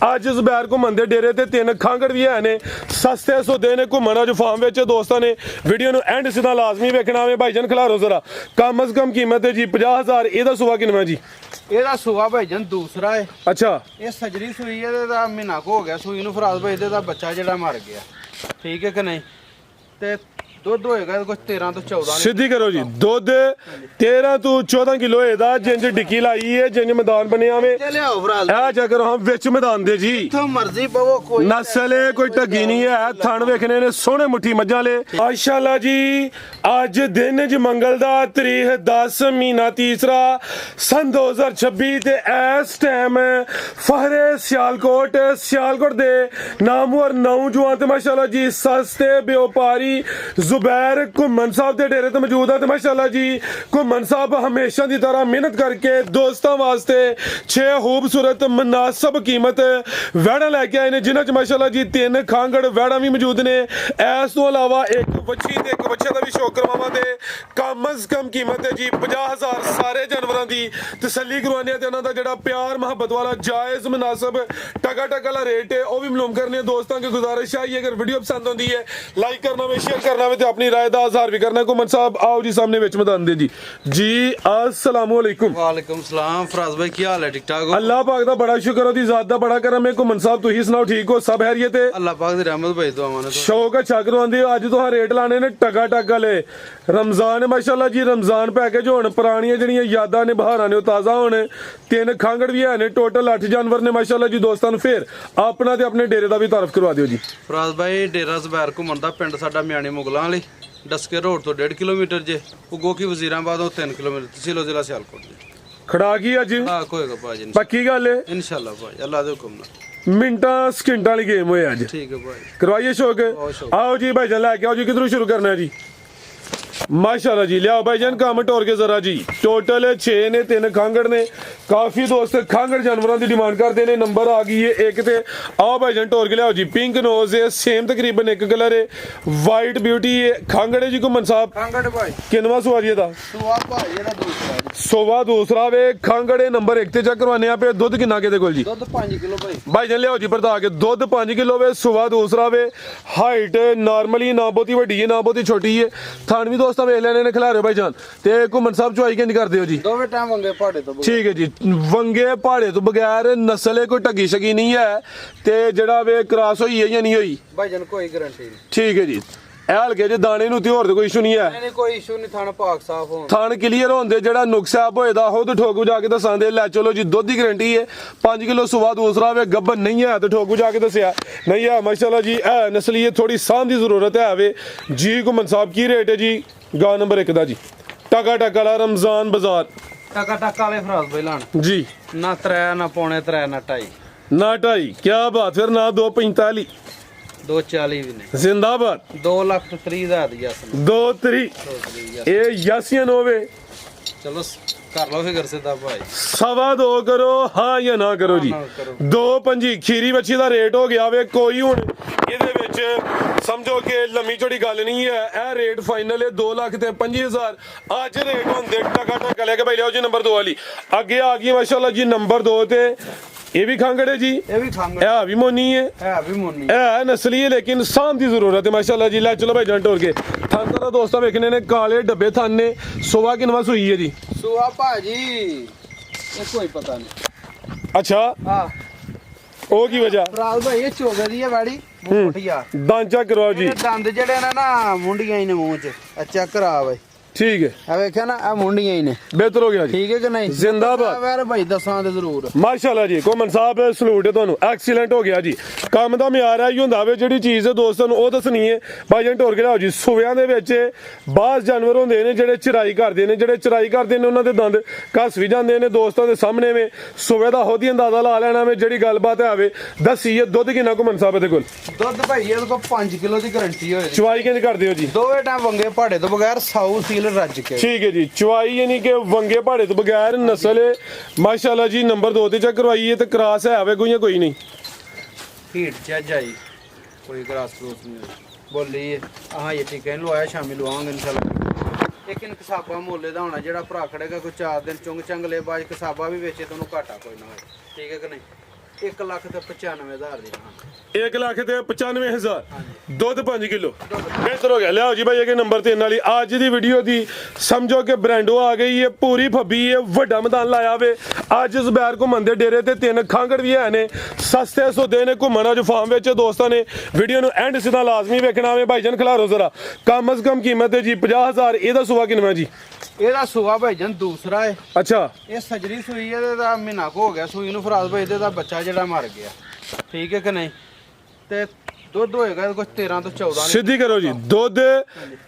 ਅੱਜ ਜ਼ੁਬੈਰ ਘੁੰਮਣ ਦੇ ਡੇਰੇ ਤੇ 3 ਖਾਂਗੜ ਵੀ ਹੈ ਨੇ ਸਸਤੇ ਸੌਦੇ ਨੇ ਘੁੰਮਣ ਅੱਜ ਫਾਰਮ ਵਿੱਚ ਦੋਸਤਾਂ ਨੇ ਵੀਡੀਓ ਨੂੰ ਐਂਡ ਸਿੱਧਾ ਲਾਜ਼ਮੀ ਵੇਖਣਾ ਵੇ ਭਾਈਜਾਨ ਖਿਲਾਰੋ ਜ਼ਰਾ ਕਮ ਅਜ਼ ਕਮ ਕੀਮਤ ਹੈ ਜੀ 50000 ਇਹਦਾ ਸੁਆ ਕਿੰਨਾ ਜੀ ਇਹਦਾ ਸੂਆ ਭਾਈਜਾਨ ਦੂਸਰਾ ਹੈ ਅੱਛਾ ਇਹ ਸਜਰੀ ਸੂਈ ਇਹਦੇ ਦਾ ਮਹੀਨਾ ਕੁ ਹੋ ਗਿਆ ਸੂਈ ਨੂੰ ਫਰਾਜ਼ ਭਾਈ ਇਹਦੇ ਦਾ ਬੱਚਾ ਜਿਹੜਾ ਮਰ ਗਿਆ ਠੀਕ ਹੈ ਕਿ ਨਹੀਂ ਤੇ ਦੁੱਧ ਹੋਏਗਾ ਕੁਝ 13 ਤੋਂ 14 ਸਿੱਧੀ ਕਰੋ ਜੀ ਦੁੱਧ 13 ਤੋਂ 14 ਕਿਲੋ ਇਹਦਾ ਜਿੰਜ ਡਿੱਕੀ ਲਾਈ ਹੈ ਜਿੰਜ ਮੈਦਾਨ ਬਣਿਆ ਵੇ ਲਿਆਓ ਫਰਾਜ਼ ਇਹ ਚੱਕਰ ਹਾਂ ਵਿੱਚ ਮੈਦਾਨ ਦੇ ਜੀ ਜਿੱਥੋਂ ਮਰਜ਼ੀ ਪਵੋ ਕੋਈ ਨਸਲ ਏ ਕੋਈ ਢੱਗੀ ਨਹੀਂ ਹੈ ਥਣ ਵੇਖਣੇ ਨੇ ਸੋਹਣੇ ਮੁੱਠੀ ਮੱਝਾਂ ਲੈ ਮਾਸ਼ਾਅੱਲਾ ਜੀ ਅੱਜ ਦਿਨ ਜ ਮੰਗਲ ਦਾ ਤਰੀਕ 10 ਮਹੀਨਾ ਤੀਸਰਾ ਸਨ 2026 ਤੇ ਇਸ ਟਾਈਮ ਫਹਰੇ ਸਿਆਲਕੋਟ ਦੇ ਨਾਮਵਰ ਨੌਜਵਾਨ ਤੇ ਮਾਸ਼ਾਅੱਲਾ ਜੀ ਸਸਤੇ ਵਪਾਰੀ ਜ਼ੁਬੈਰ ਘੁੰਮਣ ਸਾਹਿਬ ਦੇ ਡੇਰੇ ਤੇ ਮੌਜੂਦ ਹੈ ਤੇ ਮਾਸ਼ਾਅੱਲਾ ਜੀ ਘੁੰਮਣ ਸਾਹਿਬ ਹਮੇਸ਼ਾ ਦੀ ਤਰ੍ਹਾਂ ਮਿਹਨਤ ਕਰਕੇ ਦੋਸਤਾਂ ਵਾਸਤੇ 6 ਖੂਬਸੂਰਤ ਮੁਨਾਸਬ ਕੀਮਤ ਵੈੜਾਂ ਲੈ ਕੇ ਆਏ ਨੇ ਜਿਨ੍ਹਾਂ ਚ ਮਾਸ਼ਾਅੱਲਾ ਜੀ 3 ਖਾਂਗੜ ਵੈੜਾਂ ਵੀ ਮੌਜੂਦ ਨੇ ਇਸ ਤੋਂ ਇਲਾਵਾ ਇੱਕ ਵੱਛੀ ਤੇ ਇੱਕ ਬੱਚੇ ਦਾ ਵੀ ਸ਼ੌਕ ਕਰਵਾਵਾਂਗੇ ਕਮ ਅਜ਼ ਕਮ ਕੀਮਤ ਹੈ ਜੀ 50000 ਸਾਰੇ ਜਾਨਵਰਾਂ ਦੀ ਤਸੱਲੀ ਕਰਵਾਉਣੀ ਤੇ ਉਹਨਾਂ ਦਾ ਜਿਹੜਾ ਪਿਆਰ ਮੁਹੱਬਤ ਵਾਲਾ ਜਾਇਜ਼ ਮੁਨਾਸਬ ਟਕਾ ਵਾਲਾ ਰੇਟ ਹੈ ਉਹ ਵੀ ਮਾਲੂਮ ਕਰਨੇ ਦੋਸਤਾਂ की गुजारिश है अगर वीडियो पसंद होती है लाइक करना वे शेयर करना वे तो अपनी राय का इजहार भी करना घुमन साहब आओ जी सामने विच मैदान दे जी अस्सलाम वालेकुम वालेकुम सलाम फराज भाई की हाल है ठीक ठाक हो अल्लाह पाक दा बड़ा शुक्र ओदी जात दा बड़ा करम है घुमन साहब तुही सुनाओ ठीक हो सब खैरियत है अल्लाह पाक दी रहमत भाई तो अमान शौक अच्छा करवांदे हो अज तुहां रेट लाने ने टका वाले रमजान माशाअल्लाह जी रमजान पैकेज होण पुरानियां जड़ियां यादां ने बहारां ने ताज़ा होण 3 खांगड़ भी है ने टोटल 8 जानवर ने माशाअल्लाह जी दोस्तां नूं फिर अपना ते अपने डेरे दा भी तारफ करवा दिओ जी फराज भाई डेरा ਜ਼ੁਬੈਰ ਘੁੰਮਣ ਦਾ ਪਿੰਡ ਸਾਡਾ ਮਿਆਣੀ ਮੁਗਲਾਂ ਵਾਲੀ ਡਸਕੇ ਰੋਡ ਤੋਂ 1.5 ਕਿਲੋਮੀਟਰ ਜੇ ਉਗੋ ਕੀ ਵਜ਼ੀਰਾਬਾਦ ਤੋਂ 3 ਕਿਲੋਮੀਟਰ ਤਹਿਸੀਲ ਜ਼ਿਲ੍ਹਾ ਸਿਆਲਕੋਟ ਜੀ ਖੜਾ ਕੀ ਅੱਜ ਹਾਂ ਕੋਏਗਾ ਭਾਜੀ ਪੱਕੀ ਗੱਲ ਹੈ ਇਨਸ਼ਾਅੱਲਾ ਭਾਜੀ ਅੱਲਾਹ ਦੇ ਹੁਕਮ ਨਾਲ ਮਿੰਟਾਂ ਸਕਿੰਟਾਂ ਵਾਲੀ ਗੇਮ ਹੋਏ ਅੱਜ ਠੀਕ ਹੈ ਭਾਜੀ ਕਰਵਾਈਏ ਸ਼ੌਕ आओ जी भाईजान लेके आओ जी किधरों शुरू करना है जी माशाल्लाह जी लियाओ भाईजान काम टोर के जरा जी टोटल 6 ने 3 खांगड़ ने काफी दोस्त खांगड़ जानवरों की डिमांड करते ने नंबर आ गई है एक ते आओ भाईजान टोर के लियाओ जी पिंक नोज है सेम तकरीबन एक कलर है वाइट ब्यूटी है खांगड़ है जी घुमन साहब ਖਾਂਗੜ ਭਾਈ किनवा सुवारी दा ਸੁਆ ਭਾਜੀ ਇਹਦਾ ਦੂਸਰਾ ਜੀ सोवा दूसरा वे खांगड़े नंबर 1 ते चेक करवाने पे दुध किन्ना के कोल जी ਦੁੱਧ 5 ਕਿਲੋ ਭਾਈ भाईजान लियाओ जी बता के दुध 5 किलो वे सुबह दूसरा वे हाइट नॉर्मली ना बहुती वड्डी है ना बहुती छोटी है थान भी दोस्तों वेख लेने ने खिला रहे हो भाईजान ते घुमन साहब चुआई किंज करदे हो जी ਦੋਵੇਂ ਟਾਈਮ ਵੰਗੇ ਪਹਾੜੇ ਤੋਂ ठीक है जी वंगे पहाड़े तो बगैर नस्ल है कोई ढगी शगी नहीं है ते जेड़ा वे क्रॉस होई है या नहीं होई ਭਾਈਜਾਨ ਕੋਈ ਗਾਰੰਟੀ ਨਹੀਂ ठीक है जी ਇਹ ਹਲਕੇ ਜੇ ਦਾਣੇ ਨੂੰ ਤੇ ਹੋਰ ਤੇ ਕੋਈ ਇਸ਼ੂ ਨਹੀਂ ਹੈ ਨਹੀਂ ਕੋਈ ਇਸ਼ੂ ਨਹੀਂ ਥਾਣਾ ਪਾਕ ਸਾਫ ਹੋਣ ਥਾਣ ਕਲੀਅਰ ਹੁੰਦੇ ਜਿਹੜਾ ਨੁਕਸਾਬ ਹੋਏਦਾ ਉਹ ਤੇ ਠੋਕੂ ਜਾ ਕੇ ਦੱਸਾਂਦੇ ਲੈ ਚਲੋ ਜੀ ਦੁੱਧ ਦੀ ਗਾਰੰਟੀ ਹੈ 5 ਕਿਲੋ ਸੁਵਾ ਦੂਸਰਾ ਵੇ ਗੱਬਨ ਨਹੀਂ ਹੈ ਤੇ ਠੋਕੂ ਜਾ ਕੇ ਦੱਸਿਆ ਨਹੀਂ ਹੈ ਮਾਸ਼ਾਅੱਲਾ ਜੀ ਇਹ ਨਸਲੀ ਥੋੜੀ ਸਾਂਭ ਦੀ ਜ਼ਰੂਰਤ ਹੈ ਵੇ ਜੀ ਘੁਮਨ ਸਾਹਿਬ ਕੀ ਰੇਟ ਹੈ ਜੀ ਗਾ ਨੰਬਰ 1 ਦਾ ਜੀ ਟਕਾ ਵਾਲਾ ਰਮਜ਼ਾਨ ਬਾਜ਼ਾਰ ਟਕਾ ਵਾਲੇ ਫਰਾਜ਼ ਭਾਈ ਲਾਣ ਜੀ ਨਾ 3 ਨਾ ਪੌਣੇ 3 ਨਾ 2.5 ਨਾ 2.5 ਕੀ ਬਾਤ ਫਿਰ ਨਾ 245 240 ਵੀ ਨੇ ਜ਼ਿੰਦਾਬਾਦ 2,30,000 ਦੀ ਯਸ 2-3 ਇਹ ਯਾਸੀਨ ਹੋਵੇ ਚਲੋ ਕਰ ਲਓ ਫਿਕਰ ਸਿੱਧਾ ਭਾਈ 2.25 ਕਰੋ ਹਾਂ ਜਾਂ ਨਾ ਕਰੋ ਜੀ 2.25 ਖੀਰੀ ਬੱਚੀ ਦਾ ਰੇਟ ਹੋ ਗਿਆ ਵੇ ਕੋਈ ਹੁਣ ਇਹਦੇ ਵਿੱਚ ਸਮਝੋ ਕਿ ਲੰਮੀ ਚੌੜੀ ਗੱਲ ਨਹੀਂ ਹੈ ਇਹ ਰੇਟ ਫਾਈਨਲ ਹੈ 2,25,000 ਅੱਜ ਰੇਟ ਹੁੰਦੇ ਟਕਾ ਲੈ ਕੇ ਭਾਈ ਲਿਓ ਜੀ ਨੰਬਰ 2 ਵਾਲੀ ਅੱਗੇ ਆ ਗਈ ਮਾਸ਼ਾਅੱਲਾ ਜੀ ਨੰਬਰ 2 ਤੇ ਇਹ ਵੀ ਖਾਂਗੜੇ ਜੀ ਇਹ ਵੀ ਖਾਂਗੜ ਇਹ ਵੀ ਮੋਨੀ ਹੈ ਹੈ ਵੀ ਮੋਨੀ ਇਹ ਨਸਲੀ ਹੈ ਲੇਕਿਨ ਸਾਂਭ ਦੀ ਜ਼ਰੂਰਤ ਹੈ ਮਾਸ਼ਾਅੱਲਾ ਜੀ ਲੈ ਚਲੋ ਭਾਈ ਜੰਟ ਹੋਰ ਕੇ ਥਾਂ ਤਾਂ ਦੋਸਤਾਂ ਵੇਖਣੇ ਨੇ ਕਾਲੇ ਡੱਬੇ ਥਾਂ ਨੇ ਸੋਵਾ ਕਿਨਵਾ ਸੂਈ ਹੈ ਜੀ ਸੁਆ ਭਾਜੀ ਇਹ ਕੋਈ ਪਤਾ ਨਹੀਂ ਅੱਛਾ ਹਾਂ ਉਹ ਕੀ ਵਜ੍ਹਾ ਫਰਾਜ਼ ਭਾਈ ਇਹ ਚੋਗੇ ਦੀ ਹੈ ਵਾੜੀ ਮੁੰਡਿਆ ਦਾਂਚਾ ਕਰਵਾਓ ਜੀ ਦੰਦ ਜਿਹੜੇ ਨੇ ਨਾ ਮੁੰਡੀਆਂ ਹੀ ਨੇ ਮੂੰਹ 'ਚ ਚੈੱਕ ਕਰਾ ਬਈ ठीक है ਆ ਵੇਖਿਆ ਨਾ ਆ ਮੁੰਡੀਆਂ ਹੀ ਨੇ बेहतर हो गया जी ਠੀਕ ਹੈ ਕਿ ਨਹੀਂ जिंदाबाद ਵੈਰ ਭਾਈ ਦੱਸਾਂ ਤੇ ਜ਼ਰੂਰ ਮਾਸ਼ਾਅੱਲਾ ਜੀ ਕੋਮਨ ਸਾਹਿਬ ਸਲੂਟ ਹੈ ਤੁਹਾਨੂੰ ਐਕਸੀਲੈਂਟ ਹੋ ਗਿਆ ਜੀ ਕੰਮ ਦਾ ਮਿਆਰ ਹੈ ਹੀ ਹੁੰਦਾ ਵੇ ਜਿਹੜੀ ਚੀਜ਼ ਦੋਸਤਾਂ ਨੂੰ ਉਹ ਦੱਸਣੀ ਹੈ ਭਾਈਜਾਨ ਟੋਰ ਕੇ ਲਿਆਓ ਜੀ ਸੂਵਿਆਂ ਦੇ ਵਿੱਚ ਬਾਸ ਜਾਨਵਰ ਹੁੰਦੇ ਨੇ ਜਿਹੜੇ ਚਰਾਈ ਕਰਦੇ ਨੇ ਉਹਨਾਂ ਦੇ ਦੰਦ ਘਸ ਵੀ ਜਾਂਦੇ ਨੇ ਦੋਸਤਾਂ ਦੇ ਸਾਹਮਣੇ ਵੇ ਸੂਵੇ ਦਾ ਹੋਦੀ ਅੰਦਾਜ਼ਾ ਲਾ ਲੈਣਾ ਵੇ ਜਿਹੜੀ ਗੱਲਬਾਤ ਆਵੇ ਦੱਸੀ ਇਹ ਦੁੱਧ ਕਿੰਨਾ ਕੋਮਨ ਸਾਹਿਬ ਦੇ ਕੋਲ ਦੁੱਧ ਭਾਈ ਇਹਦੇ ਕੋਲ 5 ਕਿਲੋ ਦੀ ਗਾਰੰਟੀ ਹੋਏ ਚਵਾਈ ਕਿੰਜ ਕਰਦੇ ਹੋ ਜੀ ਦੋਵੇਂ ਟਾਈਮ ਵੰਗੇ ਪਹਾੜੇ ਤੋਂ ਬਗੈਰ ਸਾਊ ਸੀਲ ਰੱਜ ਕੇ ठीक है जी चवाई यानी कि वंगे पहाड़े तो बगैर नस्ल माशाल्लाह जी नंबर 2 ते चेक करवाई है तो क्रॉस है वे कोई नहीं हीट जज आई कोई क्रॉस नहीं बोली हाँ ये ठीक है लवाया शामिल लवांगे इंशाल्लाह लेकिन कसाबा मोले दा होना जेड़ा भरा खड़ेगा कोई 4 दिन चुंग चंग ले बाज कसाबा भी बेचे तो घाटा कोई ना हो ठीक है कि नहीं 1,95,000 ਦੀ ਹਾਂ 1,95,000 ਦੁੱਧ 5 ਕਿਲੋ ਬਿਹਤਰ ਹੋ ਗਿਆ। ਲਿਆਓ ਜੀ ਭਾਈ ਇਹ ਨੰਬਰ 3 ਵਾਲੀ ਅੱਜ ਦੀ ਵੀਡੀਓ ਦੀ ਸਮਝੋ ਕਿ ਬ੍ਰਾਂਡੋ ਆ ਗਈ ਹੈ, ਪੂਰੀ ਫੱਬੀ ਹੈ, ਵੱਡਾ ਮੈਦਾਨ ਲਾਇਆ ਵੇ। ਅੱਜ ਜ਼ੁਬੈਰ ਘੁੰਮਣ ਦੇ ਡੇਰੇ ਤੇ 3 ਖਾਂਗੜ ਵੀ ਹੈ ਨੇ, ਸਸਤੇ ਸੌਦੇ ਨੇ, ਘੁੰਮਣ ਅੱਜ ਫਾਰਮ ਵਿੱਚ ਦੋਸਤਾਂ ਨੇ ਵੀਡੀਓ ਨੂੰ ਐਂਡ ਸਿੱਧਾ ਲਾਜ਼ਮੀ ਵੇਖਣਾ ਵੇ। ਭਾਈਜਾਨ ਖਿਲਾਰੋ ਜ਼ਰਾ ਕਮ ਅਜ਼ ਕਮ ਕੀਮਤ ਹੈ ਜੀ 50,000। ਇਹਦਾ ਸੁਆ ਕਿੰਨਾ ਜੀ? ਇਹਦਾ ਸੂਆ ਭਾਈਜਾਨ ਦੂਸਰਾ ਹੈ। ਅੱਛਾ ਇਹ ਸਜਰੀ ਸੂਈ ਹੈ, ਇਹਦਾ ਮਹੀਨਾ ਕੁ ਹੋ ਗਿਆ ਸੂਈ ਨੂੰ। ਫਰਾਜ਼ ਭਾਈ ਇਹਦਾ ਬੱਚਾ ਜਿਹੜਾ ਮਰ ਗਿਆ, ਠੀਕ ਹੈ ਕਿ ਨਹੀਂ? ਤੇ ਦੁੱਧ ਹੋਏਗਾ ਕੁਝ 13 ਤੋਂ 14 ਸਿੱਧੀ ਕਰੋ ਜੀ। ਦੁੱਧ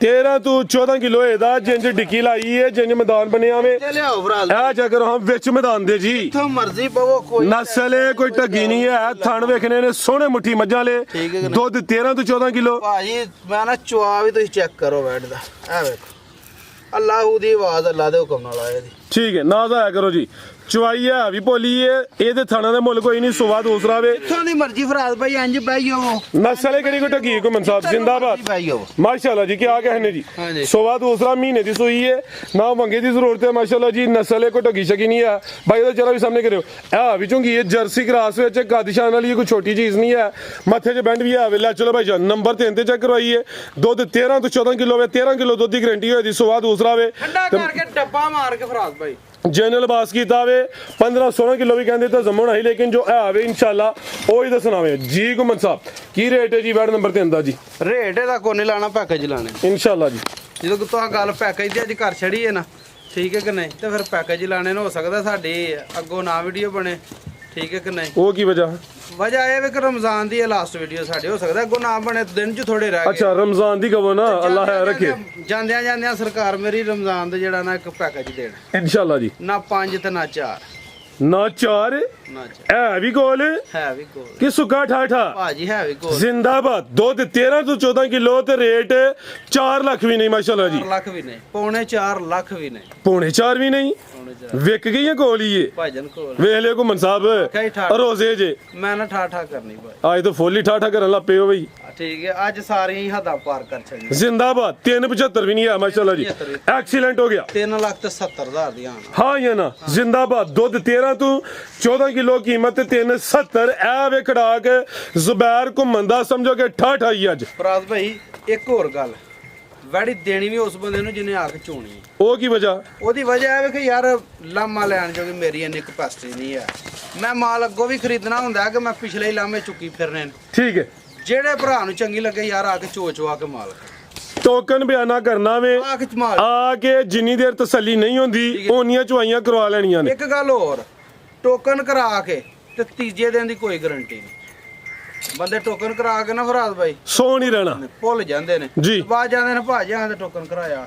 13 ਤੋਂ 14 ਕਿਲੋ ਇਹਦਾ ਜਿੰਜ ਡਿੱਕੀ ਲਾਈ ਹੈ, ਜਿੰਜ ਮੈਦਾਨ ਬਣਿਆ ਵੇ। ਲਿਆਓ ਫਰਾਜ਼ ਇਹ ਚੈੱਕ ਕਰੋ ਹਾਂ ਵਿੱਚ ਮੈਦਾਨ ਦੇ ਜੀ। ਜਿੱਥੋਂ ਮਰਜ਼ੀ ਪਵੋ, ਕੋਈ ਨਸਲ ਏ ਕੋਈ ਢੱਗੀ ਨਹੀਂ ਹੈ। ਥਣ ਵੇਖਣੇ ਨੇ ਸੋਹਣੇ ਮੁੱਠੀ ਮੱਝਾਂ ਲੈ। ਠੀਕ ਹੈ ਕਿ ਨਹੀਂ? ਦੁੱਧ 13 ਤੋਂ 14 ਕਿਲੋ। ਭਾਜੀ ਮੈਂ ਨਾ ਚੁਆ ਵੀ ਤੁਸੀਂ ਚੈੱਕ ਕਰੋ ਬੈਠ ਦਾ। ਇਹ ਵੇਖੋ ਅੱਲਾਹੂ ਦੀ ਆਵਾਜ਼, ਅੱਲਾ ਦੇ ਹੁਕਮ ਨਾਲ ਆਇਆ ਜੀ। ਠੀਕ ਹੈ ਨਾ ਜਾਇਆ ਕਰੋ ਜੀ। ਚਵਾਈ ਹੈ ਵੀ ਭੋਲੀ ਏ, ਇਹਦੇ ਥਾਣਾ ਦੇ ਮੁੱਲ ਕੋਈ ਨਹੀਂ। ਸੁਵਾ ਦੂਸਰਾ ਵੇ ਜਿੱਥੋਂ ਦੀ ਮਰਜ਼ੀ ਫਰਾਜ਼ ਭਾਈ ਇੰਜ ਬਹਿ ਜਾਓ। ਨਸਲ ਏ ਕਿਹੜੀ ਕੋਈ ਢੱਗੀ ਘੁੰਮਣ ਸਾਹਿਬ ਜ਼ਿੰਦਾਬਾਦ। ਬਹਿ ਜਾਓ ਮਾਸ਼ਾਅੱਲਾ ਜੀ ਕੀ कहने जी। ਹਾਂਜੀ। ਸੁਵਾ ਦੂਸਰਾ ਮਹੀਨੇ ਦੀ ਸੂਈ ਹੈ ਨਾ, ਮੰਗੇ ਦੀ ਜ਼ਰੂਰਤ ਹੈ। ਮਾਸ਼ਾਅੱਲਾ ਜੀ ਨਸਲ ਏ ਕੋਈ ਢੱਗੀ ਸ਼ਕੀ ਨਹੀਂ ਹੈ ਭਾਈ। ਇਹਦਾ ਚਰਾ ਵੀ ਸਾਹਮਣੇ ਕਰਿਓ। ਇਹ ਵਿੱਚੋਂ ਕੀ ਹੈ ਜਰਸੀ ਕ੍ਰਾਸ ਵਿੱਚ ਕਾਦਿਸ਼ਾਨ ਵਾਲੀ ਕੋਈ ਛੋਟੀ ਚੀਜ਼ ਨਹੀਂ ਹੈ। ਮੱਥੇ 'ਚ ਬੈਂਡ ਵੀ ਹੈ ਵੇਲਾ। ਚਲੋ ਭਾਈ ਜਾਨ ਨੰਬਰ 3 ਤੇ ਚੈੱਕ ਕਰਵਾਈਏ। ਦੁੱਧ 13 ਤੋਂ 14 ਕਿਲੋ ਵੇ। 13 ਕਿਲੋ ਦੁੱਧ ਦੀ ਗਰੰਟੀ ਹੋਈ ਦੀ। ਸੁਵਾ ਦੂਸਰਾ ਵੇ ਠੰਡਾ ਕਰਕੇ ਡੱਬਾ ਮਾਰ ਕੇ ਫਰਾਜ਼ ਭਾਈ ਜਨਰਲ ਬਾਸ ਕੀਤਾ ਵੇ। 15-16 ਕਿਲੋ ਵੀ ਕਹਿੰਦੇ ਤਾਂ ਜ਼ਮਣ ਆਹੀ, ਲੇਕਿਨ ਜੋ ਹੈ ਵੇ ਇਨਸ਼ਾਅੱਲਾ ਉਹ ਹੀ ਦੱਸਣਾ ਵੇ ਜੀ। ਗੁਮਨ ਸਾਹਿਬ ਕੀ ਰੇਟ ਹੈ ਜੀ ਬੈਡ ਨੰਬਰ 3 ਦਾ ਜੀ? ਰੇਟ ਇਹਦਾ ਕੋਈ ਨਹੀਂ ਲਾਣਾ, ਪੈਕੇਜ ਲਾਣੇ ਇਨਸ਼ਾਅੱਲਾ ਜੀ। ਜਦੋਂ ਕਿ ਤੁਸੀਂ ਗੱਲ ਪੈਕੇਜ ਦੀ ਅੱਜ ਘਰ ਛੜੀ ਹੈ ਨਾ, ਠੀਕ ਹੈ ਕਿ ਨਹੀਂ? ਤੇ ਫਿਰ ਪੈਕੇਜ ਹੀ ਲਾਣੇ ਨੇ। ਹੋ ਸਕਦਾ ਸਾਡੀ ਅੱਗੋਂ ਨਾ ਵੀਡੀਓ ਬਣੇ, ਠੀਕ ਹੈ ਕਿ ਨਹੀਂ? ਉਹ ਕੀ ਵਜ੍ਹਾ? ਵਜ੍ਹਾ ਇਹ ਵੀ ਕਿ ਰਮਜ਼ਾਨ ਦੀ ਹੈ ਲਾਸਟ ਵੀਡੀਓ ਸਾਡੀ। ਹੋ ਸਕਦਾ ਅੱਗੋਂ ਨਾ ਬਣੇ, ਦਿਨ 'ਚ ਥੋੜੇ ਰਹਿ ਗਏ। ਅੱਛਾ ਰਮਜ਼ਾਨ ਦੀ ਕਹੋ ਨਾ, ਅੱਲਾਹ ਹੈ ਰੱਖੇ। ਜਾਂਦਿਆਂ ਜਾਂਦਿਆਂ ਸਰਕਾਰ ਮੇਰੀ ਰਮਜ਼ਾਨ ਦੇ ਜਿਹੜਾ ਨਾ ਇੱਕ ਪੈਕੇਜ ਦੇਣ। ਇਨਸ਼ਾਅੱਲਾ ਜੀ। ਨਾ 5 ਤੇ ਨਾ 4 ਨਾ 4 ਨਾ 4 ਹੈ ਵੀ ਕੋਲ ਹੈ ਵੀ ਕੋਲ ਕਿ ਸੁੱਕਾ ਠਾਠਾ ਭਾਜੀ, ਹੈ ਵੀ ਕੋਲ। ਜ਼ਿੰਦਾਬਾਦ। ਦੁੱਧ 13 ਤੋਂ 14 ਕਿਲੋ ਤੇ ਰੇਟ 4 ਲੱਖ ਵੀ ਨਹੀਂ ਮਾਸ਼ਾਅੱਲਾ ਜੀ। 4 ਲੱਖ ਵੀ ਨਹੀਂ, ਪੌਣੇ 4 ਲੱਖ ਵੀ ਨਹੀਂ, ਪੌਣੇ 4 ਵੀ ਨਹੀਂ। ਪੌਣੇ 4 ਵਿਕ ਗਈ ਹੈ ਕੋਲ ਹੀ ਇਹ। ਭਾਜਨ ਕੋਲ ਵੇਖ ਲਿਓ ਘੁੰਮਣ ਸਾਹਿਬ ਰੋਜ਼ੇ ਜੇ ਮੈਂ ਨਾ ਠਾਠਾ ਕਰਨੀ ਭਾਈ। ਅੱਜ ਤਾਂ ਫੁੱਲ ਹੀ ਠਾਠਾ ਕਰਨ ਲੱਗ ਪਏ ਹੋ ਬਈ। ਠੀਕ ਹੈ ਅੱਜ ਸਾਰੀਆਂ ਹੀ ਹੱਦਾਂ ਪਾਰ ਕਰ ਛੱਡੀ। ਜ਼ਿੰਦਾਬਾਦ। 375 ਵੀ ਨਹੀਂ ਹੈ ਮਾਸ਼ਾਅੱਲਾ ਜੀ। ਐਕਸੀਲੈਂਟ ਹੋ ਗਿਆ। 3,70,000 ਦੀ ਆਣਾ। ਹਾਂ ਜਾਂ ਨਾ ਜ਼ਿੰਦਾਬਾਦ। ਦੁੱਧ 13 ਤੋਂ 14 ਕਿਲੋ ਕੀਮਤ 370। ਐ ਵੇ ਖੜਾ ਕੇ ਜ਼ੁਬੈਰ ਘੁੰਮਣ ਦਾ ਸਮਝੋ ਕਿ ਠਾਠਾ ਹੀ ਅੱਜ। ਫਰਾਜ਼ ਭਾਈ ਇੱਕ ਹੋਰ ਗੱਲ, ਵੈੜੀ ਦੇਣੀ ਵੀ ਉਸ ਬੰਦੇ ਨੂੰ ਜਿਹਨੇ ਆ ਕੇ ਚੋਣੀ ਹੈ। ਉਹ ਕੀ ਵਜ੍ਹਾ? ਉਹਦੀ ਵਜ੍ਹਾ ਇਹ ਹੈ ਕਿ ਯਾਰ ਲਾਮਾ ਲੈਣ ਜੋਗੀ ਮੇਰੀ ਇੰਨੀ ਕਪੈਸਿਟੀ ਨਹੀਂ ਹੈ। ਮੈਂ ਮਾਲ ਅੱਗੋਂ ਵੀ ਖਰੀਦਣਾ ਹੁੰਦਾ ਹੈ ਕਿ ਮੈਂ ਪਿਛਲੇ ਹੀ ਲਾਮੇ ਚੁੱਕੀ ਫਿਰਨੇ ਨੇ। ਠੀਕ ਹੈ। ਜਿਹੜੇ ਭਰਾ ਨੂੰ ਚੰਗੀ ਲੱਗੇ ਯਾਰ ਆ ਕੇ ਚੋ ਆ ਕੇ ਮਾਲ ਟੋਕਨ ਬਿਆਨਾ ਕਰਨਾ ਵੇ। ਆ ਕੇ ਮਾਲ ਆ ਕੇ ਜਿੰਨੀ ਦੇਰ ਤਸੱਲੀ ਨਹੀਂ ਹੁੰਦੀ ਓਨੀਆਂ ਚੁਆਈਆਂ ਕਰਵਾ ਲੈਣੀਆਂ ਨੇ। ਇੱਕ ਗੱਲ ਹੋਰ, ਟੋਕਨ ਕਰਾ ਕੇ ਤੇ ਤੀਜੇ ਦਿਨ ਦੀ ਕੋਈ ਗਾਰੰਟੀ ਨਹੀਂ। ਬੰਦੇ ਟੋਕਨ ਕਰਾ ਕੇ ਨਾ ਫਰਾਜ਼ ਭਾਈ ਸੋ ਨਹੀਂ ਰਹਿਣਾ, ਭੁੱਲ ਜਾਂਦੇ ਨੇ ਜੀ। ਬਾਅਦ ਜਾਂਦੇ ਨੇ ਭਾਜੀ ਆਂ ਤੇ ਟੋਕਨ ਕਰਾਇਆ।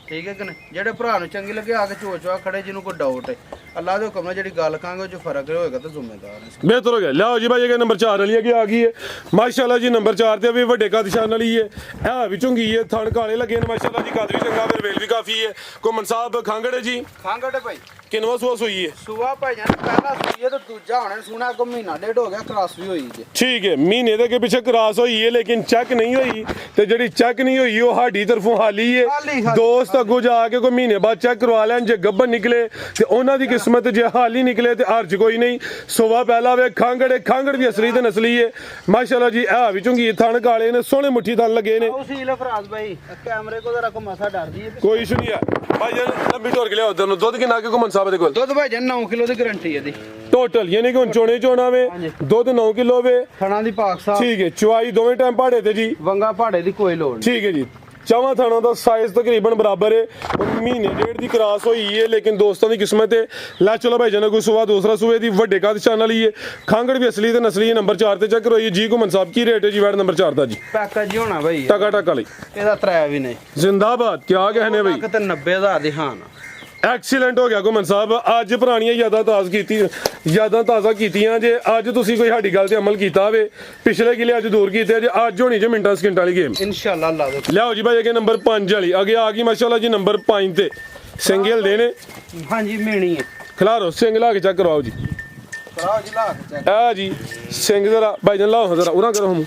ਠੀਕ ਹੈ ਕਿ ਨਹੀਂ? ਜਿਹੜੇ ਭਰਾ ਨੂੰ ਚੰਗੀ ਲੱਗੇ ਆ ਕੇ ਚੋ ਖੜੇ, ਜਿਹਨੂੰ ਕੋਈ ਡਾਊਟ ਹੈ ਅੱਲਾਹ ਦੇ ਹੁਕਮ ਨਾਲ ਜਿਹੜੀ ਗੱਲ ਕਹਾਂਗੇ ਉਹ 'ਚ ਫਰਕ ਹੋਏਗਾ ਤਾਂ ਜ਼ਿੰਮੇਦਾਰ ਹੈ। ਬਿਹਤਰ ਹੋ ਗਿਆ। ਲਿਆਓ ਜੀ ਭਾਈ ਇਹ ਨੰਬਰ 4 ਵਾਲੀ ਅੱਗੇ ਆ ਗਈ ਹੈ ਮਾਸ਼ਾਅੱਲਾ ਜੀ। ਨੰਬਰ 4 ਤੇ ਵੀ ਵੱਡੇ ਕੱਦ ਸ਼ਾਨ ਵਾਲੀ ਹੈ। ਇਹ ਵੀ ਚੁੰਗੀ ਹੈ, ਥਣ ਕਾਲੇ ਲੱਗੇ ਨੇ ਮਾਸ਼ਾਅੱਲਾ ਜੀ। ਕੱਦ ਵੀ ਚੰਗਾ, ਫਿਰ ਵੇਲ ਵੀ ਕਾਫੀ ਹੈ। ਘੁੰਮਣ ਸਾਹਿਬ ਖਾਂਗੜ ਜੀ ਖਾਂਗੜ ਭਾਈ ਕਿੰਨਵਾਂ ਸੂਆ ਸੂਈ ਹੈ? ਸੂਆ ਭਾਈ ਜਾਨ ਪਹਿਲਾ ਸੂਈ ਹੈ ਤੇ ਦੂਜਾ ਹੋਣਾ ਸੁਣਾ ਕੋ ਮਹੀਨਾ ਡੇਢ ਹੋ ਗਿਆ, ਕ੍ਰਾਸ ਵੀ ਹੋਈ ਜੇ। ਠੀਕ ਹੈ। ਮਹੀਨੇ ਦੇ ਪਿੱਛੇ ਕ੍ਰਾਸ ਹੋਈ ਹੈ ਲੇਕਿਨ ਚੈੱਕ ਨਹੀਂ ਹੋਈ, ਤੇ ਜਿਹੜੀ ਚੈੱਕ ਨਹੀਂ ਹੋਈ ਉਹ ਸਾਡੀ ਤਰਫੋਂ ਹਾਲੀ ਹੈ। ਦੋਸਤ ਅੱਗੋਂ ਜਾ ਕੇ ਕੋਈ ਮਹੀਨੇ ਬਾਅਦ ਚੈੱਕ ਕਰਵਾ ਲੈਣ, ਜੇ ਗੱਭਣ ਨਿਕਲੇ ਤੇ ਉਹਨਾਂ ਦੀ ਕਿਸਮਤ, ਜੇ ਹਾਲੀ ਨਿਕਲੇ ਤੇ ਹਰਜ ਕੋਈ ਨਹੀਂ। ਸੂਆ ਪਹਿਲਾ ਵੇ ਖਾਂਗੜ ਵੀ ਅਸਲੀ ਤੇ ਨਸਲੀ ਹੈ ਮਾਸ਼ਾਅੱਲਾ ਜੀ। ਇਹ ਵੀ ਚੁੰਗੀ ਥਣ ਕਾਲੇ ਨੇ, ਸੋਹਣੇ ਮੁੱਠੀ ਥਣ ਲੱਗੇ ਨੇ। ਉਹ ਸੀਲ ਫਰਾਜ਼ ਭਾਈ ਕੈਮਰੇ ਕੋ ਜ਼ਰਾ ਕੋ ਮਸਾ ਡਰਦੀ ਹੈ। ਕੋਈ ਇਸ਼ੂ ਨਹੀਂ ਹੈ ਭਾਈ ਜਾਨ। ਲੰਬੀ ਢੋਰ ਕੇ ਲਿਆ ਉਧਰ ਨੂੰ। ਦੁੱਧ ਕਿੰਨਾ ਕਿ ਘੁੰਮਣ ਸਾਹਿਬ ਦੇ ਕੋਲ? ਦੁੱਧ ਭਾਈ ਜਾਨ 9 ਕਿਲੋ ਦੀ ਗਾਰੰਟੀ ਹੈ ਦੀ ਟੋਟਲ, ਯਾਨੀ ਕਿ ਹੁਣ ਚੋਣਾ ਵੇ। ਦੁੱਧ 9 ਕਿਲੋ ਵੇ। ਥਣਾ ਦੀ ਪਾਕ ਸਾਹਿਬ ਠੀਕ ਹੈ। ਚੁਆਈ ਦੋਵੇਂ ਟਾਈਮ ਪਹਾੜੇ ਤੇ ਜੀ। ਵੰਗਾ ਪਹਾੜੇ ਦੀ ਕੋਈ ਲੋੜ ਨਹੀਂ। ਠੀਕ ਹੈ ਜੀ। ਚਾਵਾਂ ਥਾਣਾ ਦਾ ਸਾਈਜ਼ ਤਕਰੀਬਨ ਬਰਾਬਰ ਹੈ। ਮਹੀਨੇ ਡੇਢ ਦੀ ਕ੍ਰਾਸ ਹੋਈ ਹੈ ਲੇਕਿਨ ਦੋਸਤਾਂ ਦੀ ਕਿਸਮਤ ਹੈ। ਲੈ ਚਲੋ ਭਾਈ ਜਾਨ ਕੋਈ ਸੁਆ ਦੂਸਰਾ ਸੂਏ ਦੀ ਵੱਡੇ ਕੱਦ ਸ਼ਾਨ ਵਾਲੀ ਹੈ। ਖਾਂਗੜ ਵੀ ਅਸਲੀ ਤੇ ਨਸਲੀ ਹੈ। ਨੰਬਰ 4 ਤੇ ਚੈੱਕ ਕਰਵਾਈਏ ਜੀ। ਘੁੰਮਣ ਸਾਹਿਬ ਕੀ ਰੇਟ ਹੈ ਜੀ ਬੈਡ ਨੰਬਰ 4 ਦਾ ਜੀ? ਪੈਕੇਜ ਹੀ ਹੋਣਾ ਭਾਈ ਟਕਾ ਟਕਾ ਲਈ ਇਹਦਾ ਤਰਾਇਆ ਵੀ ਨਹੀਂ। ਜ਼ਿੰਦਾਬਾਦ। ਕੀ कहने ਭਾਈ? ਤੇ 90,000 ਦੀ ਹਾਂ ਨਾ। ਐਕਸੀਲੈਂਟ ਹੋ ਗਿਆ ਘੁੰਮਣ ਸਾਹਿਬ। ਅੱਜ ਪੁਰਾਣੀਆਂ ਯਾਦਾਂ ਤਾਜ਼ਾ ਕੀਤੀਆਂ ਜੇ। ਅੱਜ ਤੁਸੀਂ ਕੋਈ ਸਾਡੀ ਗੱਲ ਤੇ ਅਮਲ ਕੀਤਾ ਹੋਵੇ, ਪਿਛਲੇ ਕਿਲੇ ਅੱਜ ਦੂਰ ਕੀਤੇ ਜੇ, ਅੱਜ ਹੋਣੀ ਜੇ ਮਿੰਟਾਂ ਸਕਿੰਟਾਂ ਵਾਲੀ ਗੇਮ ਇਨਸ਼ਾਅੱਲਾ ਅੱਲਾਹ ਦੇ। ਲਿਆਓ ਜੀ ਭਾਈ ਅੱਗੇ ਨੰਬਰ 5 ਵਾਲੀ ਅੱਗੇ ਆ ਗਈ ਮਾਸ਼ਾਅੱਲਾ ਜੀ। ਨੰਬਰ 5 ਤੇ ਸਿੰਗਲ ਦੇ ਨੇ। ਹਾਂਜੀ ਮੇਣੀ ਹੈ। ਖਿਲਾਰੋ ਸਿੰਘ ਲਾ ਕੇ ਚੈੱਕ ਕਰਵਾਓ ਜੀ। ਕਰਾਓ ਜੀ ਲਾ ਕੇ ਚੈੱਕ। ਆ ਜੀ ਸਿੰਘ ਜ਼ਰਾ ਭਾਈ ਜਾਨ ਲਾਓ ਜ਼ਰਾ ਉਰਾ ਕਰੋ ਹਮ।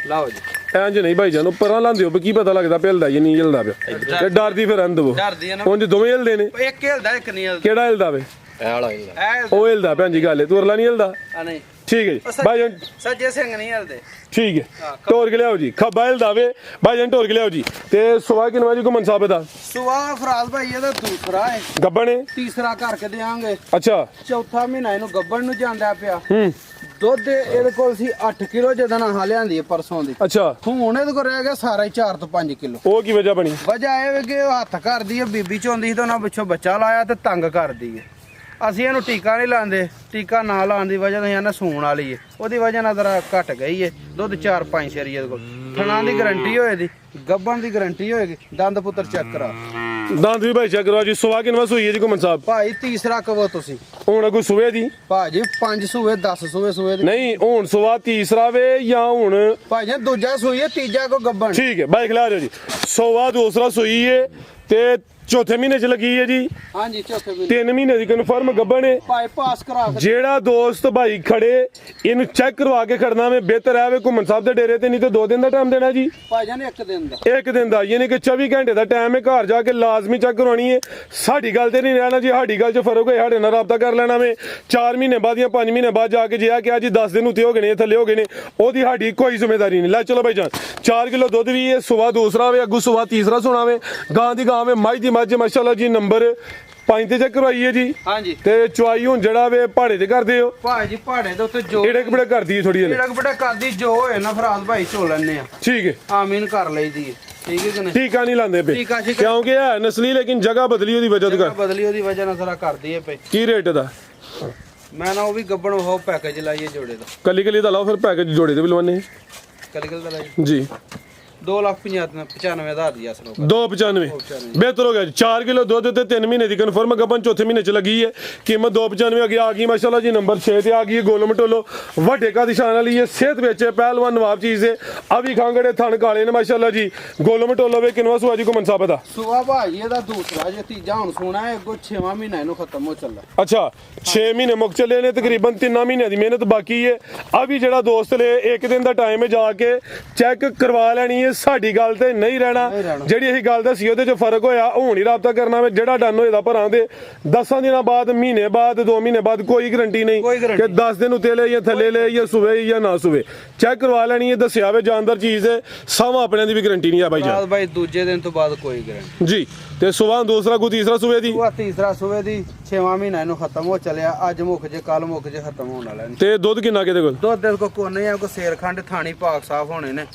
ਲਾਓ ਜੀ। ਇੰਜ ਨਹੀਂ ਭਾਈ ਜਾਨ ਪਰਾਂ ਲਾਂਦੇ ਹੋ ਕੀ ਪਤਾ ਲੱਗਦਾ ਪਿਲਦਾ ਜਾਂ ਨਹੀਂ ਹਿਲਦਾ ਪਿਆ ਤੇ ਡਰਦੀ ਫਿਰ ਅੰਦ ਉਹ ਡਰਦੀ ਹੈ ਨਾ। ਉਂਝ ਦੋਵੇਂ ਹਿਲਦੇ ਨੇ। ਇੱਕ ਹਿਲਦਾ ਇੱਕ ਨਹੀਂ ਹਿਲਦਾ। ਕਿਹੜਾ ਹਿਲਦਾ ਵੇ? ਇਹ ਵਾਲਾ ਉਹ ਹਿਲਦਾ ਭੈਣ ਜੀ ਗੱਲ ਹੈ, ਤੁਰਲਾ ਨਹੀਂ ਹਿਲਦਾ। ਆ ਨਹੀਂ ਠੀਕ ਹੈ ਜੀ ਭਾਈਜਾਨ, ਸੱਜੇ ਸਿੰਘ ਨਹੀਂ ਹਿਲਦੇ। ਠੀਕ ਹੈ ਢੋਰ ਕੇ ਲਿਆਓ ਜੀ, ਖੱਬਾ ਹਿਲਦਾ ਵੇ ਭਾਈਜਾਨ, ਢੋਰ ਕੇ ਲਿਆਓ ਜੀ। ਤੇ ਸੁਆ ਕਿਨਵਾ ਜੀ ਘੁੰਮਣ ਸਾਹਿਬ ਦਾ ਸੁਆ ਫਰਾਜ਼ ਭਾਈ ਇਹਦਾ ਦੂਸਰਾ ਹੈ, ਗੱਬਣ ਹੈ। ਤੀਸਰਾ ਕਰਕੇ ਦੇਾਂਗੇ। ਅੱਛਾ ਚੌਥਾ ਮਹੀਨਾ ਇਹਨੂੰ ਗੱਬਣ ਨੂੰ ਜਾਂਦਾ ਪਿਆ। ਹੂੰ ਦੁੱਧ ਇਹਦੇ ਕੋਲ ਸੀ 8 ਕਿਲੋ ਜਦੋਂ ਨਾ ਲਿਆਂਦੀ ਪਰਸੋਂ ਦੀ। ਅੱਛਾ ਹੁਣ ਇਹਦੇ ਕੋਲ ਰਹਿ ਗਿਆ ਸਾਰਾ ਹੀ 4 ਤੋਂ 5 ਕਿਲੋ। ਉਹ ਕੀ ਵਜ੍ਹਾ ਬਣੀ? ਵਜ੍ਹਾ ਇਹ ਵੇ ਕਿ ਉਹ ਹੱਥ ਕਰਦੀ ਹੈ, ਬੀਬੀ ਚੋਂਦੀ ਸੀ ਤੇ ਉਹਨਾਂ ਪਿੱਛੋਂ ਬੱਚਾ ਲਾਇਆ ਤੇ ਤੰਗ ਕਰਦੀ ਹੈ। ਅਸੀਂ ਇਹਨੂੰ ਟੀਕਾ ਨਹੀਂ ਲਾਉਂਦੇ, ਟੀਕਾ ਨਾ ਲਾਉਣ ਦੀ ਵਜ੍ਹਾ ਤੋਂ ਇਹਨਾਂ ਸੂਣ ਵਾਲੀ ਹੈ, ਉਹਦੀ ਵਜ੍ਹਾ ਨਾਲ ਜ਼ਰਾ ਘਟ ਗਈ ਹੈ। ਦੁੱਧ 4-5 ਸ਼ੇਰੀ ਇਹਦੇ ਕੋਲ। ਥਣਾ ਦੀ ਗਾਰੰਟੀ ਹੋਏਗੀ, ਗੱਬਣ ਦੀ ਗਾਰੰਟੀ ਹੋਏਗੀ। ਦੰਦ ਪੁੱਤਰ ਚੈੱਕ ਕਰਾ, ਦੰਦ ਵੀ ਭਾਈ ਚੈੱਕ ਕਰਵਾ ਜੀ। ਸੁਆ ਕਿਨਵਾ ਸੂਈ ਹੈ ਜੀ ਘੁੰਮਣ ਸਾਹਿਬ? ਭਾਈ ਤੀਸਰਾ ਕਵੋ ਤੁਸੀਂ। ਹੁਣ ਅੱਗੋਂ ਸੂਏ ਦੀ ਭਾਜੀ 5 ਸੂਏ 10 ਸੂਏ ਦੀ ਨਹੀਂ, ਹੁਣ ਸੁਆ ਤੀਸਰਾ ਵੇ ਜਾਂ ਹੁਣ? ਭਾਈ ਜੀ ਦੂਜਾ ਸੂਈ ਹੈ, ਤੀਜਾ ਕੋ ਗੱਬਣ। ਠੀਕ ਹੈ ਬਾਈ ਖਿਲਾ ਰਹੇ ਹੋ ਜੀ। ਸੁਆ ਦੂਸਰਾ ਸੂਈ ਹੈ ਤੇ ਚੌਥੇ ਮਹੀਨੇ ਚ ਲੱਗੀ ਹੈ ਜੀ। ਹਾਂਜੀ ਚੌਥੇ ਮਹੀਨੇ 3 ਮਹੀਨੇ ਦੀ ਕਨਫਰਮ ਗੱਬਣ ਹੈ। ਭਾਈ ਪਾਸ ਕਰਾ ਕੇ ਜਿਹੜਾ ਦੋਸਤ ਭਾਈ ਖੜੇ ਇਹਨੂੰ ਚੈੱਕ ਕਰਵਾ ਕੇ ਖੜਨਾ ਵੇ ਬਿਹਤਰ ਹੈ ਵੇ ਘੁੰਮਣ ਸਾਹਿਬ ਦੇ ਡੇਰੇ ਤੇ, ਨਹੀਂ ਤੇ 2 ਦਿਨ ਦਾ ਟਾਈਮ ਦੇਣਾ ਜੀ। ਭਾਈ ਜਾਨ 1 ਦਿਨ ਦਾ। 1 ਦਿਨ ਦਾ ਯਾਨੀ ਕਿ 24 ਘੰਟੇ ਦਾ ਟਾਈਮ ਹੈ, ਘਰ ਜਾ ਕੇ ਲਾਜ਼ਮੀ ਚੈੱਕ ਕਰਵਾਉਣੀ ਹੈ। ਸਾਡੀ ਗੱਲ ਤੇ ਨਹੀਂ ਰਹਿਣਾ ਜੀ, ਸਾਡੀ ਗੱਲ 'ਚ ਫਰਕ ਹੋਏ ਸਾਡੇ ਨਾਲ ਰਾਬਤਾ ਕਰ ਲੈਣਾ ਵੇ। 4 ਮਹੀਨੇ ਬਾਅਦ ਜਾਂ 5 ਮਹੀਨੇ ਬਾਅਦ ਜਾ ਕੇ ਜੇ ਆ ਕਿ ਜੀ 10 ਦਿਨ ਉੱਤੇ ਹੋ ਗਏ ਨੇ, ਥੱਲੇ ਹੋ ਗਏ ਨੇ, ਉਹਦੀ ਸਾਡੀ ਕੋਈ ਜ਼ਿੰਮੇਵਾਰੀ ਨਹੀਂ। ਲੈ ਚਲੋ ਭਾਈ ਜਾਨ 4 ਕਿਲੋ ਦੁੱਧ ਵੀ ਹੈ, ਸੁਆ ਦੂਸਰਾ ਵੇ, ਅੱਗੂ ਸੁਆ ਤੀਸਰਾ ਸੁਣਾ ਵੇ। ਗਾਂ ਦੀ ਗਾਂ ਵੇ, ਮੱਝ ਦੀ ਮੱਝ, ਮਾਸ਼ਾਅੱਲਾ ਜੀ। ਨੰਬਰ 5 ਤੇ ਚੈੱਕ ਕਰਵਾਈਏ ਜੀ। ਹਾਂਜੀ ਤੇ ਚੁਆਈ ਹੁਣ ਜਿਹੜਾ ਵੇ ਪਹਾੜੇ ਤੇ ਕਰਦੇ ਹੋ ਭਾਈ ਜੀ, ਪਹਾੜੇ ਦੇ ਉੱਤੇ ਜੋ ਏੜਕ ਬੜਾ ਕਰਦੀ ਹੈ ਥੋੜੀ ਜਿਹੀ। ਏੜਕ ਬੜਾ ਕਰਦੀ ਜੋ ਹੋਏ ਨਾ ਫਰਾਜ਼ ਭਾਈ ਚੋ ਲੈਣੇ ਆ। ਠੀਕ ਹੈ ਆਮੀਨ ਕਰ ਲਈਦੀ ਹੈ। ਠੀਕ ਹੈ ਕਿ ਨਹੀਂ? ਟੀਕਾ ਨਹੀਂ ਲਾਉਂਦੇ ਪਏ ਟੀਕਾ ਕਿਉਂਕਿ ਹੈ ਨਸਲੀ, ਲੇਕਿਨ ਜਗ੍ਹਾ ਬਦਲੀ ਉਹਦੀ ਵਜ੍ਹਾ ਤੋਂ। ਬਦਲੀ ਉਹਦੀ ਵਜ੍ਹਾ ਨਾਲ ਜ਼ਰਾ ਕਰਦੀ ਹੈ ਪਈ। ਕੀ ਰੇਟ ਦਾ? ਮੈਂ ਨਾ ਉਹ ਵੀ ਗੱਬਣ ਉਹ ਪੈਕੇਜ ਲਾਈਏ ਜੋੜੇ ਦਾ। ਕੱਲੀ ਕੱਲੀ ਦਾ ਲਾਓ, ਫਿਰ ਪੈਕੇਜ ਜੋੜੇ ਦੇ ਵੀ ਲਵਾਨੇ ਕਲ ਦਾ ਲਾਈ ਜੀ। 2,95,000 ਦੀ ਅਸਲ 295 ਬਿਹਤਰ ਹੋ ਗਿਆ ਜੀ। 4 ਕਿਲੋ ਦੁੱਧ ਤੇ 3 ਮਹੀਨੇ ਦੀ ਕਨਫਰਮ ਗੱਬਨ ਚੌਥੇ ਮਹੀਨੇ ਚ ਲੱਗੀ ਹੈ। ਕੀਮਤ 295 ਅੱਗੇ ਆ ਗਈ ਮਾਸ਼ਾਅੱਲਾ ਜੀ। ਨੰਬਰ 6 ਤੇ ਆ ਗਈ ਗੋਲ ਮਟੋਲੋ, ਵੱਡੇ ਕਾ ਨਿਸ਼ਾਨ ਵਾਲੀ ਹੈ, ਸਿਹਤ ਵਿੱਚ ਪਹਿਲਵਾਨ ਨਵਾਬ ਚੀਜ਼ ਹੈ। ਆ ਵੀ ਖਾਂਗੜੇ ਥਣ ਕਾਲੇ ਨੇ ਮਾਸ਼ਾਅੱਲਾ ਜੀ। ਗੋਲ ਮਟੋਲੋ ਵੇ ਕਿਨਵਾ ਸੁਆ ਜੀ ਘੁੰਮਣ ਸਾਹਿਬ ਦਾ? ਸੁਆ ਭਾਜੀ ਇਹਦਾ ਦੂਸਰਾ ਜੇ ਤੀਜਾ ਹੁਣ ਸੋਣਾ ਹੈ, ਅੱਗੋਂ 6ਵਾਂ ਮਹੀਨਾ ਇਹਨੂੰ ਖਤਮ ਹੋ ਚੱਲਾ। ਅੱਛਾ 6 ਮਹੀਨੇ ਮੁੱਕ ਚੱਲੇ ਨੇ, ਤਕਰੀਬਨ 3 ਮਹੀਨਿਆਂ ਦੀ ਮਿਹਨਤ ਬਾਕੀ ਹੈ। ਆ ਵੀ ਜਿਹੜਾ ਦੋਸਤ ਲੈ 1 ਦਿਨ ਦਾ ਟਾਈਮ ਹੈ, ਜਾ ਕੇ ਚੈੱਕ ਕਰਵਾ ਲੈਣੀ ਹੈ। ਸਾਡੀ ਗੱਲ ਤੇ ਨਹੀਂ ਰਹਿਣਾ, ਜਿਹੜੀ ਅਸੀਂ ਗੱਲ ਦੱਸੀ ਉਹਦੇ ਚ ਫਰਕ ਹੋਇਆ ਹੁਣ ਹੀ ਰਾਬਤਾ ਕਰਨਾ ਵੇ। ਜਿਹੜਾ ਡਨ ਹੋਏਦਾ ਭਰਾਂ ਦੇ 10 ਦਿਨਾਂ ਬਾਅਦ, ਮਹੀਨੇ ਬਾਅਦ, 2 ਮਹੀਨੇ ਬਾਅਦ ਕੋਈ ਗਰੰਟੀ ਨਹੀਂ ਕਿ 10 ਦਿਨ ਉੱਤੇ ਲੈ ਜਾਂ ਥੱਲੇ ਲੈ ਜਾਂ ਸੁਵੇ ਜਾਂ ਨਾ ਸੁਵੇ। ਚੈੱਕ ਕਰਵਾ ਲੈਣੀ ਹੈ, ਦੱਸਿਆ ਵੇ ਜਾਨਦਾਰ ਚੀਜ਼ ਹੈ। ਸਭ ਆਪਣਿਆਂ ਦੀ ਵੀ ਗਰੰਟੀ ਨਹੀਂ ਆ ਬਾਈ ਜਾਨ ਭਾਈ। ਦੂਜੇ ਦਿਨ ਤੋਂ ਬਾਅਦ ਕੋਈ ਗਰੰਟੀ ਜੀ। ਤੇ ਸੁਬਹ ਦੂਸਰਾ ਕੋ ਤੀਸਰਾ ਸੁਵੇ ਦੀ? ਸੁਆ ਤੀਸਰਾ ਸੁਵੇ ਦੀ 6ਵਾਂ ਮਹੀਨਾ ਇਹਨੂੰ ਖਤਮ ਹੋ ਚੱਲਿਆ। ਅੱਜ ਮੁੱਕ ਜੇ ਕੱਲ ਮੁੱਕ ਜੇ ਖਤਮ ਹੋਣ ਵਾਲਾ। ਤੇ ਦੁੱਧ ਕਿੰਨਾ ਕਿਤੇ ਕੋਲ? ਦੁੱਧ ਦੇ ਕੋ ਕੋਨੇ ਆ, ਕੋ ਸੇਰਖੰਡ ਥਾਣੀ ਪਾਕ ਸਾਫ ਹੋਣੇ ਨੇ,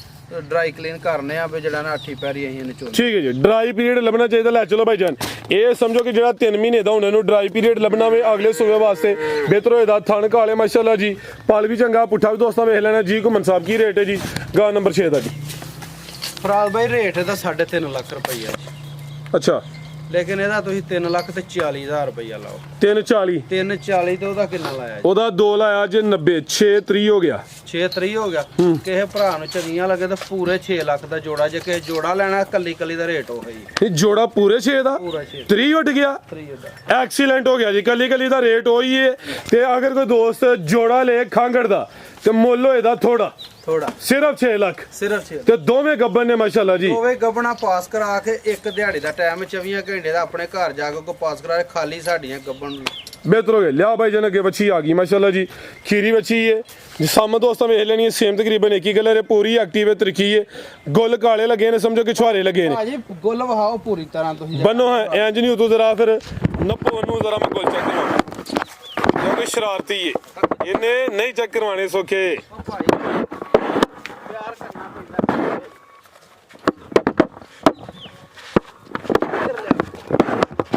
ਡਰਾਈ ਕਲੀਨ ਕਰਨੇ ਆ ਵੀ ਜਿਹੜਾ ਨਾ 8 ਪੈਰੀ ਅਸੀਂ ਇਹਨੇ ਚੋਂ। ਠੀਕ ਹੈ ਜੀ। ਡਰਾਈ ਪੀਰੀਅਡ ਲੱਭਣਾ ਚਾਹੀਦਾ। ਲੈ ਚਲੋ ਭਾਈ ਜਾਨ, ਇਹ ਸਮਝੋ ਕਿ ਜਿਹੜਾ 3 ਮਹੀਨੇ ਦਾ ਹੁਣ ਇਹਨੂੰ ਡਰਾਈ ਪੀਰੀਅਡ ਲੱਭਣਾ ਵੇ ਅਗਲੇ ਸੂਬੇ ਵਾਸਤੇ ਬਿਹਤਰ ਹੋਏਦਾ। ਥਣ ਕਾਲੇ ਮਾਸ਼ਾਅੱਲਾ ਜੀ, ਪਲ ਵੀ ਚੰਗਾ, ਪੁੱਠਾ ਵੀ ਦੋਸਤਾਂ ਵੇਖ ਲੈਣਾ ਜੀ। ਘੁੰਮਣ ਸਾਹਿਬ ਕੀ ਰੇਟ ਹੈ ਜੀ ਗਾਂ ਨੰਬਰ 6 ਦਾ ਜੀ? ਫਰਾਜ਼ ਭਾਈ ਰੇਟ ਇਹਦਾ 3.5 ਲੱਖ ਰੁਪਈਆ ਜੀ। ਅੱਛਾ, ਲੇਕਿਨ ਇਹਦਾ ਤੁਸੀਂ 3,40,000 ਰੁਪਈਆ ਲਾਓ। 340 340 ਤੇ ਉਹਦਾ ਕਿੰਨਾ ਲਾਇਆ ਜੀ? ਉਹਦਾ 2 ਲਾਇਆ ਜੇ 90, 630 ਹੋ ਗਿਆ। 6-3 ਹੋ ਗਿਆ। ਕਿਸੇ ਭਰਾ ਨੂੰ ਚੰਗੀਆਂ ਲੱਗੇ ਤਾਂ ਪੂਰੇ 6 ਲੱਖ ਦਾ ਜੋੜਾ, ਜੇ ਕਿਸੇ ਜੋੜਾ ਲੈਣਾ ਕੱਲੀ ਕੱਲੀ ਦਾ ਰੇਟ ਉਹ ਹੈ ਜੀ। ਇਹ ਜੋੜਾ ਪੂਰੇ 6 ਦਾ ਪੂਰਾ 6 3 ਉੱਡ ਗਿਆ। 3 ਦਾ ਐਕਸੀਲੈਂਟ ਹੋ ਗਿਆ ਜੀ। ਕੱਲੀ ਕੱਲੀ ਦਾ ਰੇਟ ਉਹੀ ਹੈ। ਤੇ ਅਗਰ ਕੋਈ ਦੋਸਤ ਜੋੜਾ ਲੇ ਖਾਂਗੜ ਦਾ ਤੇ ਮੁੱਲ ਹੋਏਦਾ ਥੋੜਾ ਸਿਰਫ 6 ਲੱਖ। ਸਿਰਫ 6 ਤੇ ਦੋਵੇਂ ਗੱਬਨ ਨੇ ਮਾਸ਼ਾਅੱਲਾ ਜੀ। ਦੋਵੇਂ ਗੱਬਣਾ ਪਾਸ ਕਰਾ ਕੇ ਇੱਕ ਦਿਹਾੜੀ ਦਾ ਟਾਈਮ 24 ਘੰਟੇ ਦਾ ਆਪਣੇ ਘਰ ਜਾ ਕੇ ਕੋ ਪਾਸ ਕਰਾ ਕੇ ਖਾਲੀ ਸਾਡੀਆਂ ਗੱਬਣ ਬਿਹਤਰ ਹੋ ਗਿਆ। ਲਿਆ ਭਾਈ ਜਨ ਅੱਗੇ ਬੱਚੀ ਆ ਗਈ ਮਾਸ਼ਾਅੱਲਾ ਜੀ। ਖੀਰੀ ਬੱਚੀ ਹੈ। ਸਾਹਮਣੇ ਦੋਸਤਾਂ ਵੇਖ ਲੈਣੀ ਹੈ। ਸੇਮ ਤਕਰੀਬਨ ਇੱਕ ਹੀ ਕਲਰ ਹੈ, ਪੂਰੀ ਐਕਟਿਵ ਹੈ, ਤਿਰਖੀ ਹੈ। ਗੁੱਲ ਕਾਲੇ ਲੱਗੇ ਨੇ, ਸਮਝੋ ਕਿ ਛੁਹਾਰੇ ਲੱਗੇ ਨੇ। ਭਾਜੀ ਗੁੱਲ ਵਹਾਓ ਪੂਰੀ ਤਰ੍ਹਾਂ ਤੁਸੀਂ ਬੰਨੋ ਹੈ ਇੰਜ ਨਹੀਂ ਉਤੋਂ ਜ਼ਰਾ ਫਿਰ ਨੱਪੋ ਨੂੰ ਜ਼ਰਾ ਮੈਂ ਗੁੱਲ ਚੈੱਕ ਕਰਵਾਵਾਂ ਕਿਉਂਕਿ ਸ਼ਰਾਰਤੀ ਹੈ, ਇਹਨੇ ਨਹੀਂ ਚੈੱਕ ਕਰਵਾਣੇ ਸੌਖੇ। ਪਿਆਰ ਕਰਨਾ ਪੈਂਦਾ।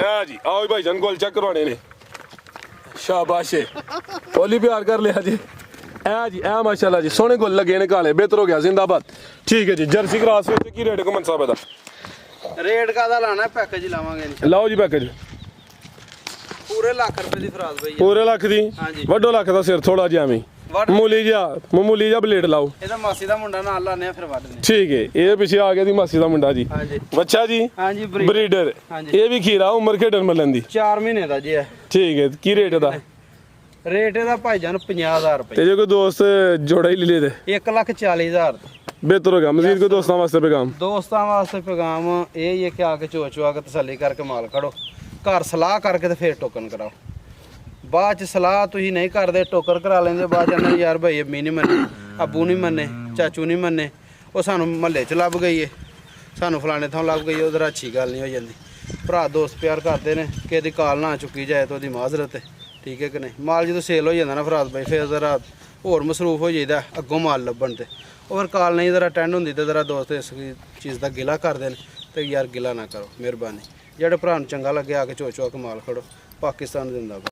ਹੈ ਜੀ ਆਓ ਭਾਈ ਜਾਨ ਗੋਲ ਚੈੱਕ ਕਰਵਾਣੇ ਨੇ। ਸ਼ਾਬਾਸ਼ ਹੋਲੀ ਪਿਆਰ ਕਰ ਲਿਆ ਜੀ। ਐ ਜੀ ਐ ਮਾਸ਼ਾਅੱਲਾ ਜੀ ਸੋਹਣੇ ਗੁੱਲ ਲੱਗੇ ਨੇ ਕਾਲੇ। ਬਿਹਤਰ ਹੋ ਗਿਆ ਜ਼ਿੰਦਾਬਾਦ। ਠੀਕ ਹੈ ਜੀ। ਜਰਸੀ ਕ੍ਰਾਸ ਵਿੱਚ ਕੀ ਰੇਟ ਘੁੰਮਣ ਸਾਹਿਬ ਦਾ? ਰੇਟ ਕਾਦਾ ਲਾਣਾ ਪੈਕੇਜ ਲਾਵਾਂਗੇ। ਲਾਓ ਜੀ ਪੈਕੇਜ ਪੂਰੇ ਲੱਖ ਰੁਪਏ ਦੀ ਫਰਾਜ਼ ਭਾਈ। ਪੂਰੇ ਲੱਖ ਦੀ? ਵੱਡੋ ਲੱਖ ਦਾ ਸਿਰ ਥੋੜਾ ਜਿਹਾ ਐਵੇਂ ਮਾਮੂਲੀ ਜਿਹਾ ਬਲੇਡ ਲਾਓ। ਇਹਦਾ ਮਾਸੀ ਦਾ ਮੁੰਡਾ ਨਾਲ ਲਾਣੇ ਆ ਫਿਰ ਵੱਢਨੇ। ਠੀਕ ਹੈ। ਇਹ ਪਿੱਛੇ ਆ ਗਿਆ ਦੀ ਮਾਸੀ ਦਾ ਮੁੰਡਾ ਜੀ। ਹਾਂਜੀ ਬੱਚਾ ਜੀ। ਹਾਂਜੀ ਬਰੀਡਰ। ਇਹ ਵੀ ਖੀਰਾ ਉਮਰ ਖੇਡਣ ਮਲਣ ਦੀ 4 ਮਹੀਨੇ ਦਾ ਜੀ ਹੈ। ਠੀਕ ਹੈ। ਕੀ ਰੇਟ ਦਾ? ਰੇਟ ਇਹਦਾ ਭਾਈਜਾਨ 50,000 ਰੁਪਏ। ਤੇ ਜੇ ਕੋਈ ਦੋਸਤ ਜੋੜਾ ਹੀ ਲੈ ਲੇ ਤੇ 1,40,000। ਬਿਹਤਰ ਹੋ ਗਿਆ। ਮਜ਼ੀਦ ਕੋਈ ਦੋਸਤਾਂ ਵਾਸਤੇ ਪੈਗਾਮ? ਦੋਸਤਾਂ ਵਾਸਤੇ ਪੈਗਾਮ ਇਹ ਹੀ ਹੈ ਕਿ ਆ ਕੇ ਚੋਚਵਾ ਕੇ ਤਸੱਲੀ ਕਰਕੇ ਮਾਲ ਖੜੋ, ਘਰ ਸਲਾਹ ਕਰਕੇ ਤੇ ਫੇਰ ਟੋਕਨ ਕਰਾਓ। ਬਾਅਦ ਚ ਸਲਾਹ ਤੁਸੀਂ ਨਹੀਂ ਕਰਦੇ, ਟੋਕਰ ਕਰਾ ਲੈਂਦੇ, ਬਾਅਦ ਚ ਇਹਨਾਂ ਯਾਰ ਭਾਈ ਅਮੀ ਨਹੀਂ ਮੰਨੇ, ਅੱਬੂ ਨਹੀਂ ਮੰਨੇ, ਚਾਚੂ ਨਹੀਂ ਮੰਨੇ, ਉਹ ਸਾਨੂੰ ਮਹੱਲੇ 'ਚ ਲੱਭ ਗਈ ਏ, ਸਾਨੂੰ ਫਲਾਣੇ ਥਾਂ ਲੱਭ ਗਈ, ਉਧਰ ਅੱਛੀ ਗੱਲ ਨਹੀਂ ਹੋ ਜਾਂਦੀ। ਭਰਾ ਦੋਸਤ ਪਿਆਰ ਕਰਦੇ ਨੇ ਕਿ ਇਹਦੀ ਕਾਲ ਨਾ ਚੁੱਕੀ ਜਾਏ ਤਾਂ ਉਹਦੀ ਮਾਜ਼ਰਤ ਹੈ, ਠੀਕ ਹੈ ਕਿ ਨਹੀਂ। ਮਾਲ ਜਦੋਂ ਸੇਲ ਹੋ ਜਾਂਦਾ ਨਾ ਫਰਾਦ ਬਾਈ, ਫਿਰ ਜ਼ਰਾ ਹੋਰ ਮਸਰੂਫ ਹੋ ਜਾਈਦਾ ਅੱਗੋਂ ਮਾਲ ਲੱਭਣ ਤੇ, ਉਹ ਫਿਰ ਕਾਲ ਨਹੀਂ ਜ਼ਰਾ ਅਟੈਂਡ ਹੁੰਦੀ ਤੇ ਜ਼ਰਾ ਦੋਸਤ ਇਸ ਚੀਜ਼ ਦਾ ਗਿਲਾ ਕਰਦੇ ਨੇ, ਤੇ ਯਾਰ ਗਿਲਾ ਨਾ ਕਰੋ ਮਿਹਰਬਾਨੀ। ਜਿਹੜੇ ਭਰਾ ਨੂੰ ਚੰਗਾ ਲੱਗੇ ਆ ਕੇ ਚੋ ਕੇ ਮਾਲ ਖੜੋ। ਪਾਕਿਸਤਾਨ ਜ਼ਿੰਦਾਬਾਦ।